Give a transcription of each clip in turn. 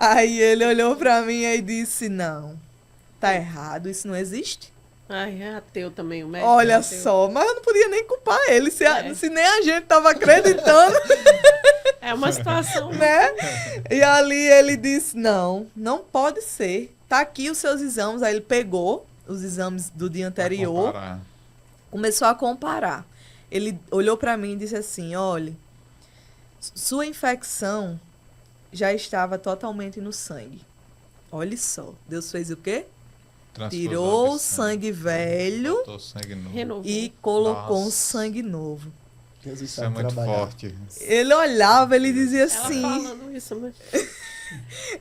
Aí ele olhou pra mim e disse, não, tá errado, isso não existe. Ai, é ateu também, o médico. Olha é ateu. só, mas eu não podia nem culpar ele, É. se nem a gente tava acreditando, É uma situação. né? E ali ele disse, não, não pode ser. Tá aqui os seus exames. Aí ele pegou os exames do dia anterior, começou a comparar. Ele olhou pra mim e disse assim, olha, sua infecção já estava totalmente no sangue. Olha só, Deus fez o quê? Tirou o sangue velho Botou sangue novo. Renovou. e colocou um Nossa. sangue novo. Jesus Isso é sabe muito trabalhar. forte. Ele olhava, ele dizia Ela assim, falando isso, né?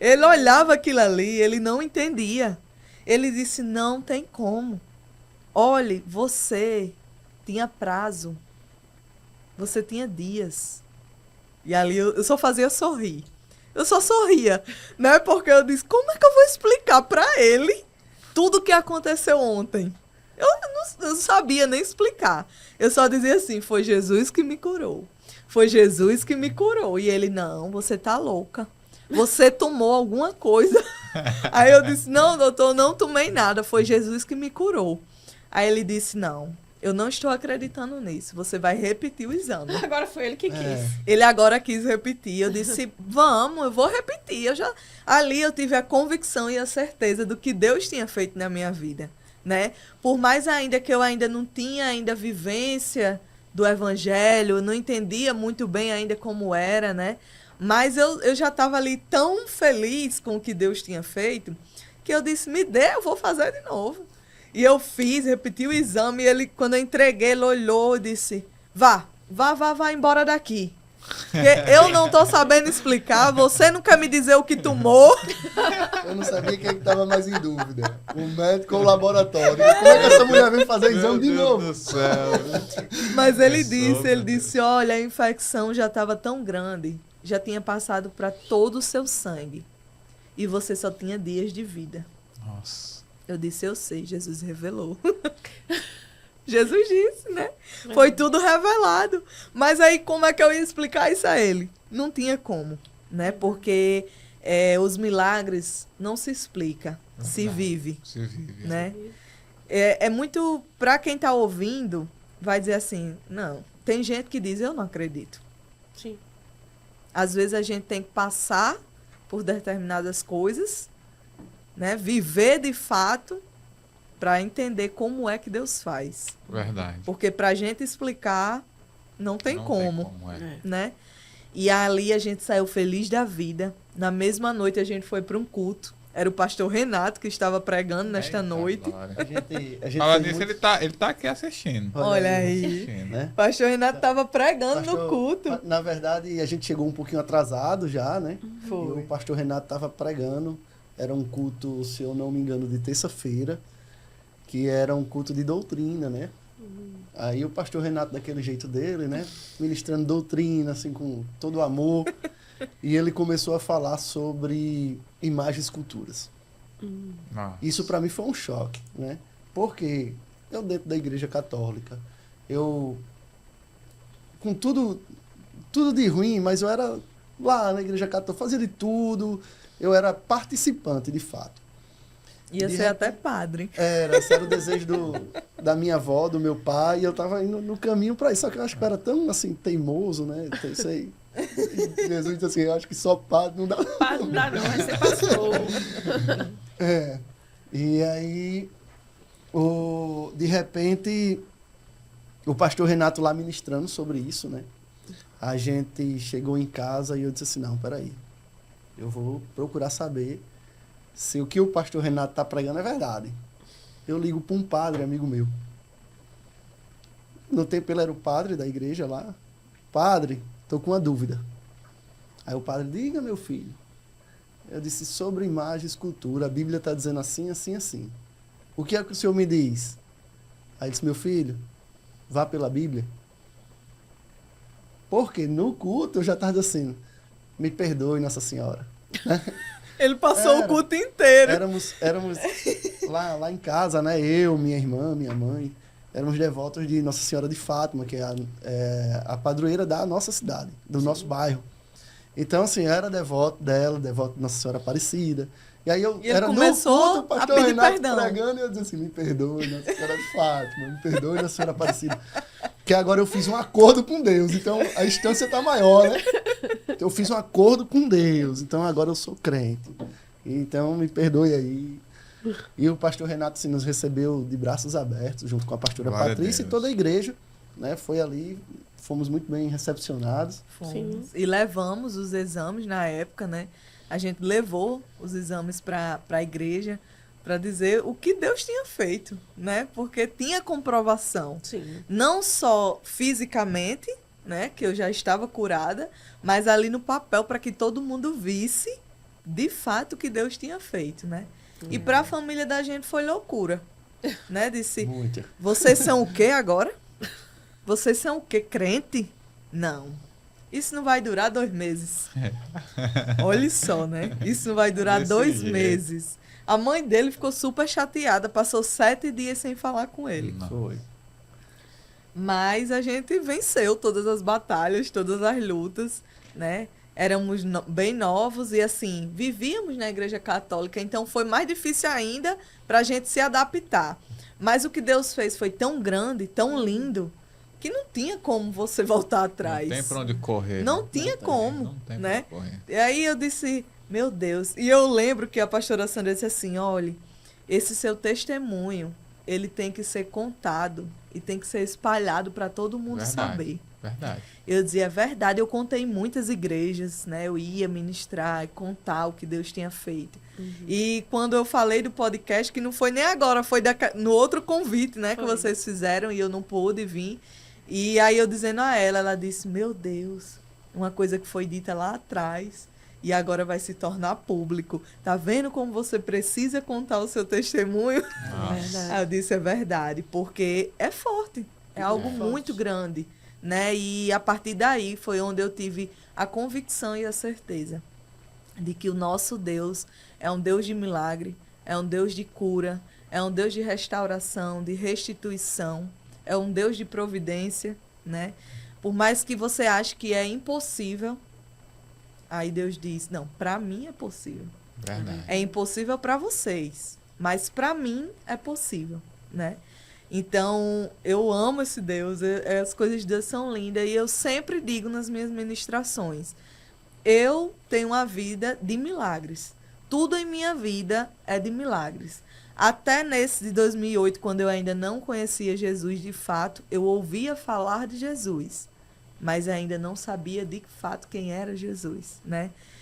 ele olhava aquilo ali, ele não entendia. Ele disse, não tem como. Olhe, você tinha prazo. Você tinha dias. E ali eu só fazia sorrir. Eu só sorria, né? Porque eu disse, como é que eu vou explicar pra ele tudo o que aconteceu ontem? Eu não sabia nem explicar. Eu só dizia assim, foi Jesus que me curou. Foi Jesus que me curou. E ele, não, você tá louca. Você tomou alguma coisa. Aí eu disse, não, doutor, não tomei nada. Foi Jesus que me curou. Aí ele disse, não, eu não estou acreditando nisso. Você vai repetir o exame. Agora foi ele que quis. Ele agora quis repetir. Eu disse, vamos, eu vou repetir. Ali eu tive a convicção e a certeza do que Deus tinha feito na minha vida, né? Por mais ainda que eu ainda não tinha ainda vivência do evangelho, não entendia muito bem ainda como era, né? Mas eu já estava ali tão feliz com o que Deus tinha feito, que eu disse, me dê, eu vou fazer de novo. E eu fiz, repeti o exame, e ele, quando eu entreguei, ele olhou e disse, vá embora daqui. Porque eu não tô sabendo explicar, você não quer me dizer o que tomou. Eu não sabia quem estava mais em dúvida. O médico ou o laboratório. Como é que essa mulher veio fazer exame de novo? Meu Deus do céu. Mas ele Pensou, disse, olha, a infecção já estava tão grande, já tinha passado para todo o seu sangue. E você só tinha dias de vida. Nossa. Eu disse, eu sei, Jesus revelou. Jesus disse, né? Foi tudo revelado. Mas aí como é que eu ia explicar isso a ele? Não tinha como, né? Porque os milagres não se explica, se vive, Se vive. né? É muito, para quem está ouvindo, vai dizer assim, não, tem gente que diz, eu não acredito. Sim. Às vezes a gente tem que passar por determinadas coisas, né? Viver de fato para entender como é que Deus faz. Verdade. Porque para a gente explicar, não tem Não como, Tem como, é. né? E ali a gente saiu feliz da vida. Na mesma noite a gente foi para um culto. Era o pastor Renato que estava pregando nesta Eita, noite. glória. A gente Fala fez nisso, muito- ele tá aqui assistindo. Olha aí. Assistindo. né? O pastor Renato estava pregando no Pastor- culto. Na verdade, a gente chegou um pouquinho atrasado já, né? E Foi. o pastor Renato estava pregando. Era um culto, se eu não me engano, de terça-feira, que era um culto de doutrina, né? Aí o pastor Renato, daquele jeito dele, né? Ministrando doutrina, assim, com todo o amor. E ele começou a falar sobre imagens e esculturas. Nossa. Isso para mim foi um choque, né? Porque eu dentro da igreja católica, eu com tudo de ruim, mas eu era lá na igreja católica, fazia de tudo, eu era participante de fato. Ia De ser repente- até padre. Esse era o desejo da minha avó, do meu pai, e eu tava indo no caminho para isso, só que eu acho que eu era tão assim teimoso, né? Então, isso aí. E Jesus disse assim, eu acho que só padre não dá. Padre não dá não, vai ser pastor. É. E aí, de repente, o pastor Renato lá ministrando sobre isso, né? A gente chegou em casa e eu disse assim, não, peraí, eu vou procurar saber se o que o pastor Renato está pregando é verdade. Eu ligo para um padre, amigo meu. No tempo ele era o padre da igreja lá. Padre, estou com uma dúvida. Aí o padre, diga, meu filho. Eu disse, sobre imagem e escultura, a Bíblia está dizendo assim, assim, assim. O que é que o senhor me diz? Aí disse, meu filho, vá pela Bíblia. Porque no culto eu já estava assim, me perdoe, Nossa Senhora. Ele passou Era. o culto inteiro. Éramos lá em casa, né? Eu, minha irmã, minha mãe, éramos devotos de Nossa Senhora de Fátima, que é a padroeira da nossa cidade, do nosso bairro. Então, assim, eu era devoto dela, devoto de Nossa Senhora Aparecida. E aí eu E ele era começou no culto, o a pastor pedir Renato perdão. pregando, e eu dizia assim, me perdoe, Nossa Senhora de Fátima, me perdoe, Nossa Senhora Aparecida. Porque agora eu fiz um acordo com Deus, então a instância tá maior, né? Eu fiz um acordo com Deus, então agora eu sou crente. Então me perdoe aí. E o pastor Renato assim, nos recebeu de braços abertos, junto com a pastora Glória a Patrícia e Deus. toda a igreja, né? Foi ali, fomos muito bem recepcionados. Fomos. Sim. E levamos os exames na época, né? A gente levou os exames para a igreja para dizer o que Deus tinha feito, né? Porque tinha comprovação. Sim. Não só fisicamente, né? Que eu já estava curada, mas ali no papel para que todo mundo visse de fato o que Deus tinha feito, né? E para a família da gente foi loucura, né? Disse, Muito. vocês são o quê agora? Vocês são o quê? Crente? Não. Isso não vai durar 2 meses. Olha só, né? Isso não vai durar Desse 2 jeito. meses. A mãe dele ficou super chateada, passou 7 dias sem falar com ele. Não. Foi. Mas a gente venceu todas as batalhas, todas as lutas, né? Éramos bem novos e, assim, vivíamos na igreja católica, então foi mais difícil ainda para a gente se adaptar. Mas o que Deus fez foi tão grande, tão lindo, que não tinha como você voltar atrás. Não tem pra onde correr. Não né? tinha como, Não tem né? pra onde correr. E aí eu disse, meu Deus. E eu lembro que a pastora Sandra disse assim, olha, esse seu testemunho, ele tem que ser contado e tem que ser espalhado para todo mundo Verdade. saber. Verdade. Eu dizia, é verdade, eu contei em muitas igrejas, né? Eu ia ministrar e contar o que Deus tinha feito. E quando eu falei do podcast, que não foi nem agora, foi no outro convite, né? Que Foi. vocês fizeram e eu não pude vir. E aí eu dizendo a ela disse, meu Deus, uma coisa que foi dita lá atrás e agora vai se tornar público. Tá vendo como você precisa contar o seu testemunho? Nossa. Aí eu disse, é verdade, porque é forte, é algo É. muito grande, né? E a partir daí foi onde eu tive a convicção e a certeza de que o nosso Deus é um Deus de milagre, é um Deus de cura, é um Deus de restauração, de restituição, é um Deus de providência, né? Por mais que você ache que é impossível, aí Deus diz, não, para mim é possível. Verdade. É impossível para vocês, mas para mim é possível, né? Então, eu amo esse Deus, as coisas de Deus são lindas e eu sempre digo nas minhas ministrações, eu tenho uma vida de milagres. Tudo em minha vida é de milagres. Até nesse de 2008, quando eu ainda não conhecia Jesus de fato, eu ouvia falar de Jesus, mas ainda não sabia de fato quem era Jesus, né?